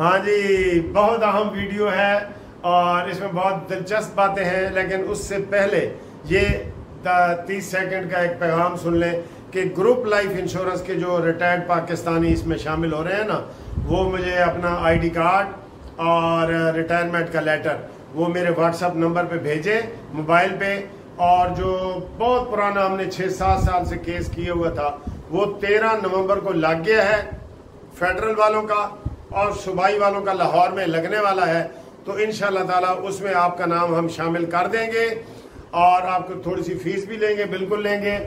हाँ जी, बहुत अहम वीडियो है और इसमें बहुत दिलचस्प बातें हैं, लेकिन उससे पहले ये 30 सेकंड का एक पैगाम सुन लें कि ग्रुप लाइफ इंश्योरेंस के जो रिटायर्ड पाकिस्तानी इसमें शामिल हो रहे हैं ना, वो मुझे अपना आईडी कार्ड और रिटायरमेंट का लेटर वो मेरे व्हाट्सएप नंबर पे भेजें मोबाइल पे। और जो बहुत पुराना हमने 6-7 साल से केस किया हुआ था वो 13 नवंबर को लग गया है फेडरल वालों का, और सूबाई वालों का लाहौर में लगने वाला है। तो इंशाल्लाह ताला उसमें आपका नाम हम शामिल कर देंगे और आपको थोड़ी सी फीस भी लेंगे, बिल्कुल लेंगे।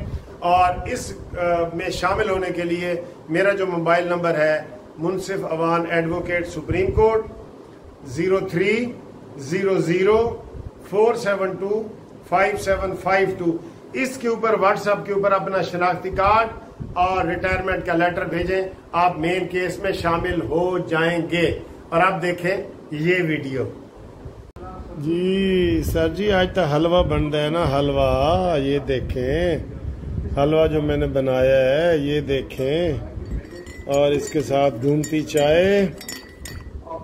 और इस में शामिल होने के लिए मेरा जो मोबाइल नंबर है मुनसिफ अवान एडवोकेट सुप्रीम कोर्ट 030047255752, इसके ऊपर व्हाट्सएप के ऊपर अपना शनाख्ती कार्ड और रिटायरमेंट का लेटर भेजें। आप मेन केस में शामिल हो जाएंगे। और आप देखें ये वीडियो। जी सर जी, आज तो हलवा बन रहा है ना, हलवा ये देखें, हलवा जो मैंने बनाया है ये देखें। और इसके साथ घूमती चाय,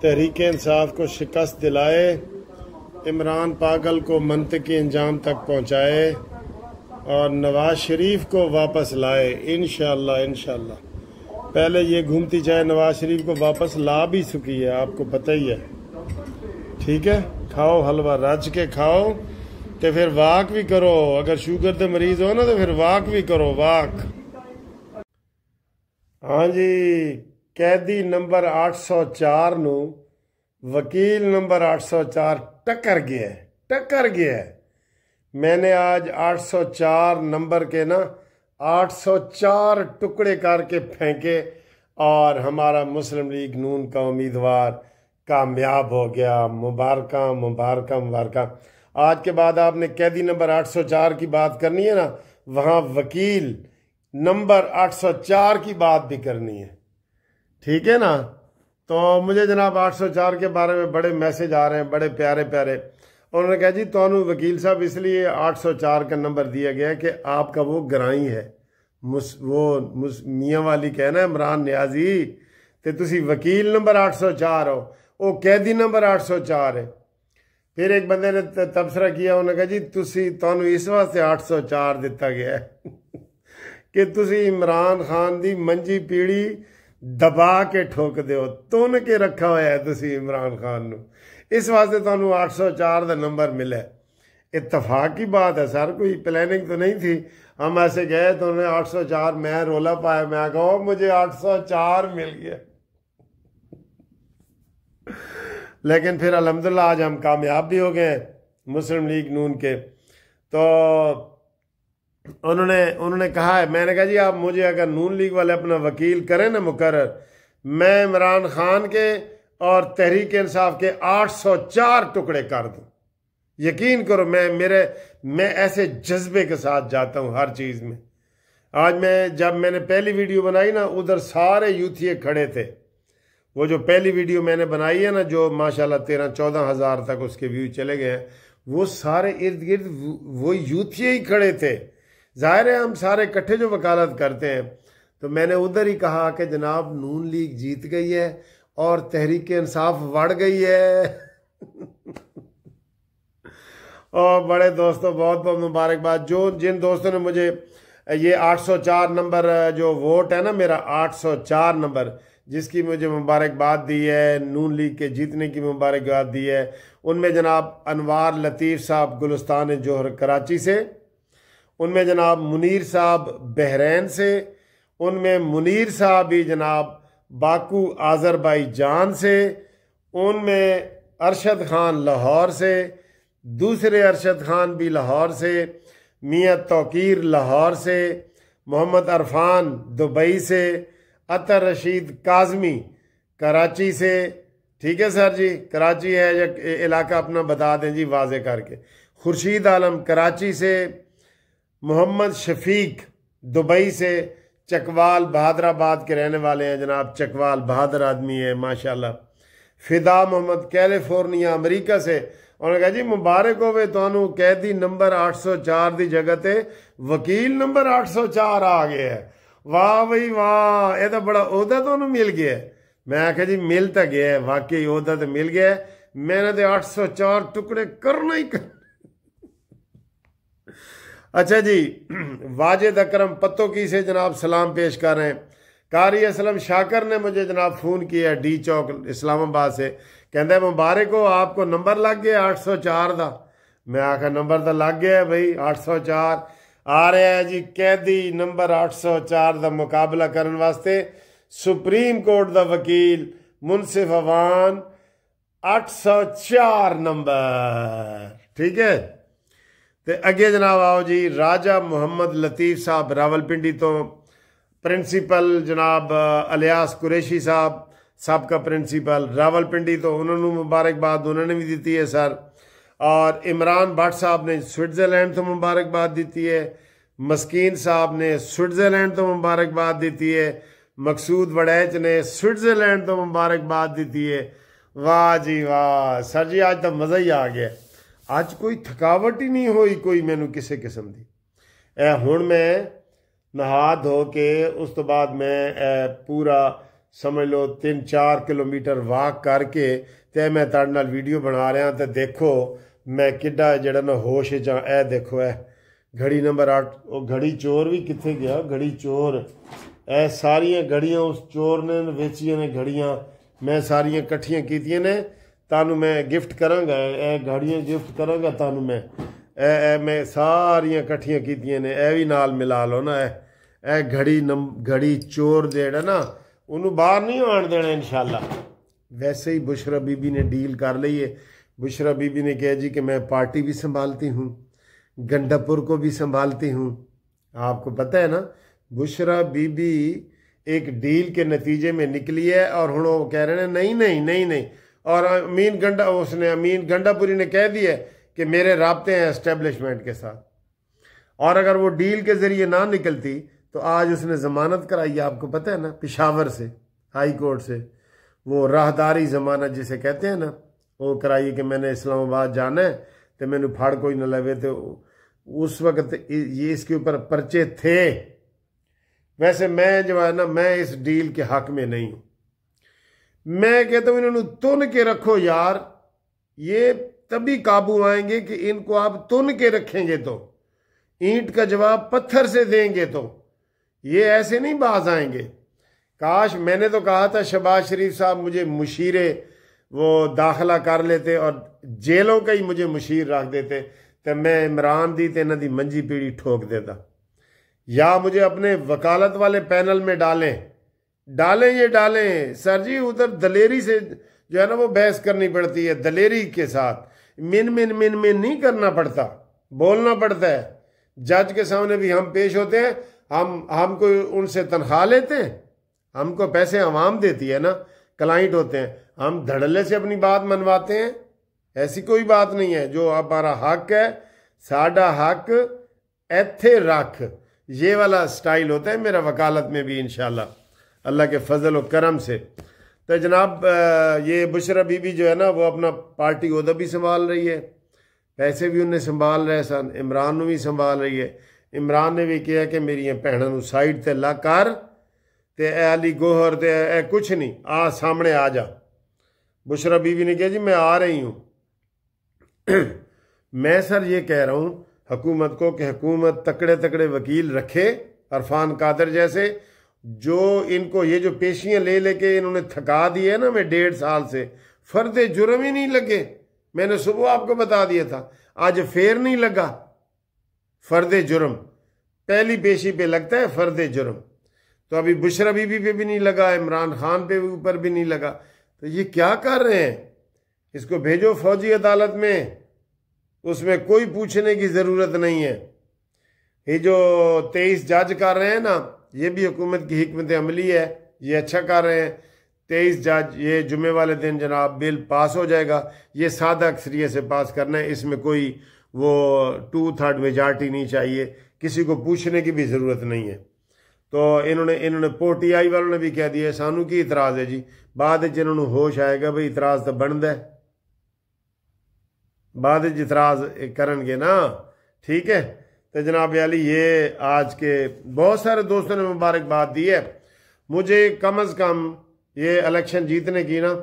तहरीक इंसाफ को शिकस्त दिलाए, इमरान पागल को मंतकी अंजाम तक पहुंचाए और नवाज शरीफ को वापस लाए इंशाल्लाह इंशाल्लाह। पहले ये घूमती चाय नवाज शरीफ को वापस ला भी चुकी है, आपको पता ही है। ठीक है, खाओ हलवा, रज के खाओ तो फिर वाक भी करो। अगर शुगर के मरीज हो ना तो फिर वाक भी करो, वाक। हाँ जी, कैदी नंबर 804 नु वकील नंबर 804 टक्कर गया है। मैंने आज 804 नंबर के ना 804 टुकड़े करके फेंके और हमारा मुस्लिम लीग नून का उम्मीदवार कामयाब हो गया। मुबारका मुबारका मुबारका। आज के बाद आपने कैदी नंबर 804 की बात करनी है ना, वहाँ वकील नंबर 804 की बात भी करनी है, ठीक है ना। तो मुझे जनाब 804 के बारे में बड़े मैसेज आ रहे हैं, बड़े प्यारे प्यारे। उन्होंने कहा जी तो वकील साहब इसलिए 804 का नंबर दिया गया कि आपका वो गराई है, मियाँ वाली कहना इमरान न्याजी, तो तुसी वकील नंबर 804 हो, वो कैदी नंबर 804 है। फिर एक बंदे ने तबसरा किया, उन्होंने कहा जी तुम इस वास्ते 804 दिता गया है कि तुसी इमरान खान दी मंजी पीड़ी दबा के ठोक दो, तुन के रखा हुआ है तुसी इमरान खान नू, इस वास्ते तुहानू 804 का नंबर मिला। इत्तफाक की बात है सर, कोई प्लानिंग तो नहीं थी। हम ऐसे गए तो उन्होंने 804, मैं रोला पाया, मैं कहा मुझे 804 मिल गया लेकिन फिर अल्हम्दुलिल्लाह आज हम कामयाब भी हो गए मुस्लिम लीग नून के। तो उन्होंने कहा है, मैंने कहा जी आप मुझे अगर नून लीग वाले अपना वकील करें ना मुकर्रर, मैं इमरान खान के और तहरीक इंसाफ के 804 टुकड़े कर दूं। यकीन करो, मैं ऐसे जज्बे के साथ जाता हूं हर चीज में। आज जब मैंने पहली वीडियो बनाई ना, उधर सारे यूथिये खड़े थे। वो जो पहली वीडियो मैंने बनाई है ना, जो माशाल्लाह 13-14 हजार तक उसके व्यू चले गए हैं, वो सारे इर्द गिर्द वो यूथिये ही खड़े थे। जाहिर है हम सारे इकट्ठे जो वकालत करते हैं। तो मैंने उधर ही कहा कि जनाब नून लीग जीत गई है और तहरीक इंसाफ बढ़ गई है और बड़े दोस्तों बहुत बहुत मुबारकबाद। जिन दोस्तों ने मुझे ये 804 नंबर जो वोट है ना मेरा 804 नंबर, जिसकी मुझे मुबारकबाद दी है, नून लीग के जीतने की मुबारकबाद दी है, उनमें जनाब अनवार लतीफ़ साहब गुलिस्तान जोहर कराची से, उनमें जनाब मुनीर साहब बहरैन से, उनमें मुनीर साहब भी जनाब बाकू आज़रबाईजान से, उनमें अरशद खान लाहौर से, दूसरे अरशद खान भी लाहौर से, मियाँ तौकीर लाहौर से, मोहम्मद अरफान दुबई से, अतर रशीद काजमी कराची से। ठीक है सर जी, कराची है या इलाका अपना बता दें जी वाजे करके। खुर्शीद आलम कराची से, मोहम्मद शफीक दुबई से, चकवाल बहादराबाद के रहने वाले हैं जनाब, चकवाल बहादुर आदमी है माशाल्लाह। फिदा मोहम्मद कैलिफोर्निया अमेरिका से, उन्होंने कहा जी मुबारक होवे तुहानू कैदी नंबर 804 की जगह ते वकील नंबर 804 आ गया है। वाह भाई वाह, यह तो बड़ा ओहदा तुहानू मिल गया है। मैं आख्या जी मिल तो गया है, वाकई ओहदा तो मिल गया है, मैंने तो 804 टुकड़े करना ही कर। अच्छा जी, वाजिद अकरम पत्तोकी से जनाब सलाम पेश कर रहे हैं। कारी असलम शाकर ने मुझे जनाब फ़ोन किया डी चौक इस्लामाबाद से, कहता है मुबारक हो आपको नंबर लग गया 804 का। मैं आखा नंबर तो लग गया है भाई, 804 आ रहा है जी। कैदी नंबर 804 का मुकाबला करने वास्ते सुप्रीम कोर्ट का वकील मुनसिफ अवान 804 नंबर, ठीक है। तो अगे जनाब आओ जी, राजा मुहम्मद लतीफ़ साहब रावलपिंडी तो प्रिंसीपल जनाब अलियास कुरैशी साहब सबका प्रिंसीपल रावलपिंडी तो उन्होंने मुबारकबाद उन्होंने भी दी है सर। और इमरान भट्ट साहब ने स्विट्ज़रलैंड तो मुबारकबाद दी है, मस्कीन साहब ने स्विट्ज़रलैंड तो मुबारकबाद दी है, मकसूद वड़ैच ने स्विट्ज़रलैंड तो मुबारकबाद दी है। वाह जी वाह सर जी, आज तो मज़ा ही आ गया। आज कोई थकावट ही नहीं हुई कोई मैनू किसी किस्म की। ए हुण मैं नहा धो के उस तो बाद मैं पूरा समझ लो 3-4 किलोमीटर वॉक करके ते मैं तुहाडे नाल वीडियो बना रहा। तो देखो मैं किड्डा जड़ा ना होश च ए देखो ए घड़ी नंबर 8, वो घड़ी चोर भी कित्थे गया, घड़ी चोर ए सारियां घड़ियां उस चोर ने वेचियां ने घड़ियां, मैं सारियां कट्ठियां कीतियां ने, तानू मैं गिफ्ट करांगा, ए घड़ियां गिफ्ट करांगा तानू मैं, ए मैं सारियां कट्ठियां कीतियां ने, ए भी नाल मिला लो ना। ए घड़ी चोर जेड़ा ना उन्होंने बाहर नहीं आन देना इंशाल्लाह। वैसे ही बुशरा बीबी ने डील कर ली है। बुशरा बीबी ने कहा जी कि मैं पार्टी भी संभालती हूँ, गंडापुर को भी संभालती हूँ। आपको पता है ना, बुशरा बीबी एक डील के नतीजे में निकली है और हुण वो कह रहे हैं नहीं नहीं नहीं नहीं। और अमीन गंडापुरी ने कह दिया कि मेरे राब्ते हैं एस्टेब्लिशमेंट के साथ, और अगर वो डील के ज़रिए ना निकलती तो आज उसने ज़मानत कराई। आपको पता है ना, पेशावर से हाई कोर्ट से वो राहदारी ज़मानत जिसे कहते हैं ना, वो कराई कि मैंने इस्लामाबाद जाना है तो मैंने फाड़ कोई न लगे। तो उस वक्त ये इसके ऊपर पर्चे थे। वैसे मैं जो है ना, मैं इस डील के हक में नहीं हूँ। मैं कहता हूँ इन्होंने तुन के रखो यार, ये तभी काबू आएंगे कि इनको आप तुन के रखेंगे तो, ईंट का जवाब पत्थर से देंगे तो ये ऐसे नहीं बाज आएंगे। काश मैंने तो कहा था शहबाज शरीफ साहब मुझे मुशीरे वो दाखिला कर लेते और जेलों का ही मुझे मुशीर रख देते तो मैं इमरान दी ते इन्हां दी मंजी पीढ़ी ठोक देता, या मुझे अपने वकालत वाले पैनल में डालें सर जी। उधर दलेरी से जो है ना वो बहस करनी पड़ती है, दलेरी के साथ मिन नहीं करना पड़ता, बोलना पड़ता है। जज के सामने भी हम पेश होते हैं, हमको उनसे तनख्वाह लेते हैं, हमको पैसे अवाम देती है ना, क्लाइंट होते हैं, हम धड़ल्ले से अपनी बात मनवाते हैं। ऐसी कोई बात नहीं है। जो हमारा हक है, साडा हक एथे रख, ये वाला स्टाइल होता है मेरा वकालत में भी इंशाल्लाह अल्लाह के फजल और करम से। तो जनाब ये बुशरा बीबी जो है ना वो अपना पार्टी ओहदा भी संभाल रही है, पैसे भी उन्हें संभाल रहे सन, इमरान भी संभाल रही है। इमरान ने भी कहा कि मेरी भैनों साइड ते ला कर ते अली गोहर ते कुछ नहीं, आ सामने आ जा। बुशरा बीबी ने कहा जी मैं आ रही हूँ। मैं सर ये कह रहा हूँ हुकूमत को कि हुकूमत तकड़े तकड़े वकील रखे, अरफान कादर जैसे, जो इनको ये जो पेशियाँ ले लेके इन्होंने थका दी है ना, मैं 1.5 साल से फर्द जुर्म ही नहीं लगे। मैंने सुबह आपको बता दिया था, आज फेर नहीं लगा फर्द जुर्म, पहली पेशी पे लगता है फर्द जुर्म। तो अभी बुशरा बीबी पे भी नहीं लगा, इमरान खान पे ऊपर भी नहीं लगा। तो ये क्या कर रहे हैं? इसको भेजो फौजी अदालत में, उसमें कोई पूछने की ज़रूरत नहीं है। ये जो 23 जज कर रहे हैं ना, ये भी हुकूमत की हिकमत अमली है, ये अच्छा कर रहे हैं। 23 जज, ये जुमे वाले दिन जनाब बिल पास हो जाएगा। ये सादा अक्सरियत से पास करना है, इसमें कोई वो 2/3 मेजॉरिटी नहीं चाहिए, किसी को पूछने की भी ज़रूरत नहीं है। तो इन्होंने पोटीआई वालों ने भी कह दिया सानू की इतराज़ है जी। बाद इन्होंने होश आएगा भाई इतराज़ तो बनता है, बाद इतराज़ करनगे ना, ठीक है। तो जनाब अली ये आज के बहुत सारे दोस्तों ने मुबारकबाद दी है। मुझे कम अज़ कम ये इलेक्शन जीतने की ना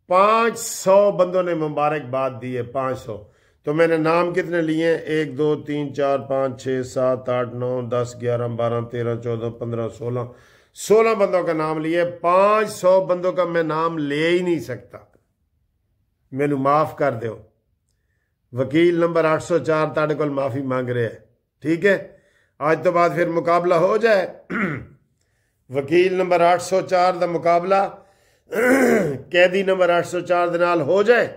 500 बंदों ने मुबारकबाद दी है, 500। तो मैंने नाम कितने लिए? 1 2 3 4 5 6 7 8 9 10 11 12 13 14 15 16 बंदों का नाम लिए। 500 बंदों का मैं नाम ले ही नहीं सकता, मैनू माफ कर दो। वकील नंबर 804 ताड़े को माफी मांग रहे हैं, ठीक है? आज तो बाद फिर मुकाबला हो जाए। वकील नंबर 804 का मुकाबला कैदी नंबर 804 के नाल हो जाए,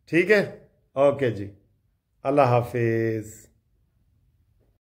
ठीक है? ओके जी, अल्लाह हाफिज।